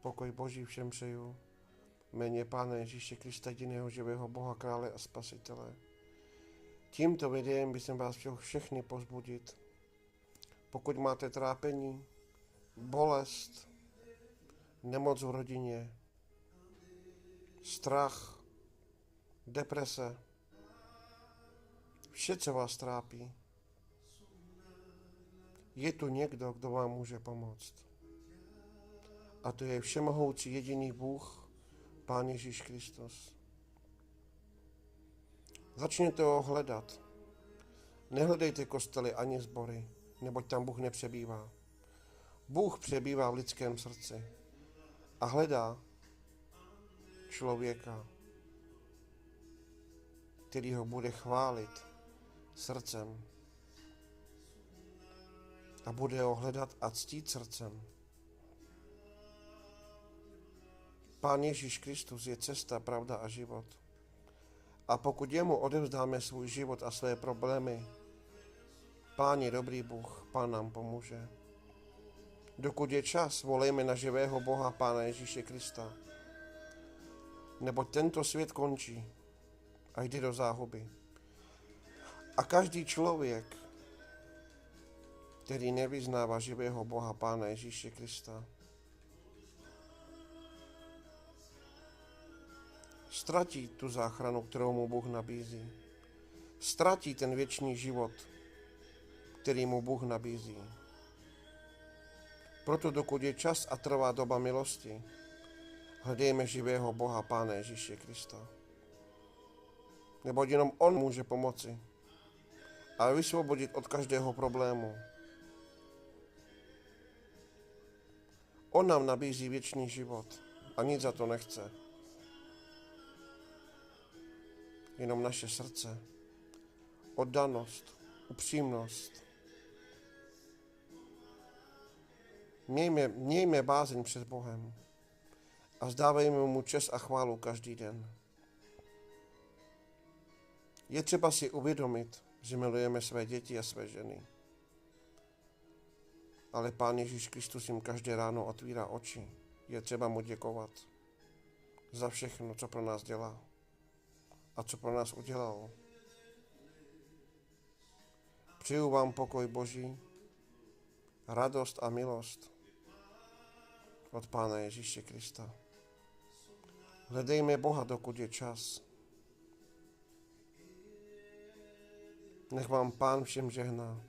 Pokoj Boží všem přeju. Jméně Pána Ježíše Krista, jediného živého Boha, krále a spasitele. Tímto videem bych vás chtěl všechny povzbudit. Pokud máte trápení, bolest, nemoc v rodině, strach, deprese, vše, co vás trápí, je tu někdo, kdo vám může pomoct. A to je všemohoucí jediný Bůh, Pán Ježíš Kristus. Začněte ho hledat. Nehledejte kostely ani sbory, neboť tam Bůh nepřebývá. Bůh přebývá v lidském srdci a hledá člověka, který ho bude chválit srdcem a bude ho hledat a ctít srdcem. Pán Ježíš Kristus je cesta, pravda a život. A pokud jemu odevzdáme svůj život a své problémy, Pán je dobrý Bůh, Pán nám pomůže. Dokud je čas, volejme na živého Boha, Pána Ježíše Krista. Neboť tento svět končí a jde do záhuby. A každý člověk, který nevyznává živého Boha, Pána Ježíše Krista, ztratí tu záchranu, kterou mu Bůh nabízí. Ztratí ten věčný život, který mu Bůh nabízí. Proto dokud je čas a trvá doba milosti, hledejme živého Boha, Pána Ježíše Krista. Neboť jenom on může pomoci a vysvobodit od každého problému. On nám nabízí věčný život a nic za to nechce. Jenom naše srdce, oddanost, upřímnost. Mějme bázeň před Bohem a vzdávejme mu čest a chválu každý den. Je třeba si uvědomit, že milujeme své děti a své ženy. Ale Pán Ježíš Kristus jim každé ráno otvírá oči. Je třeba mu děkovat za všechno, co pro nás dělá a co pro nás udělal. Přeju vám pokoj Boží, radost a milost od Pána Ježíše Krista. Hledejme Boha, dokud je čas. Nech vám Pán všem žehná.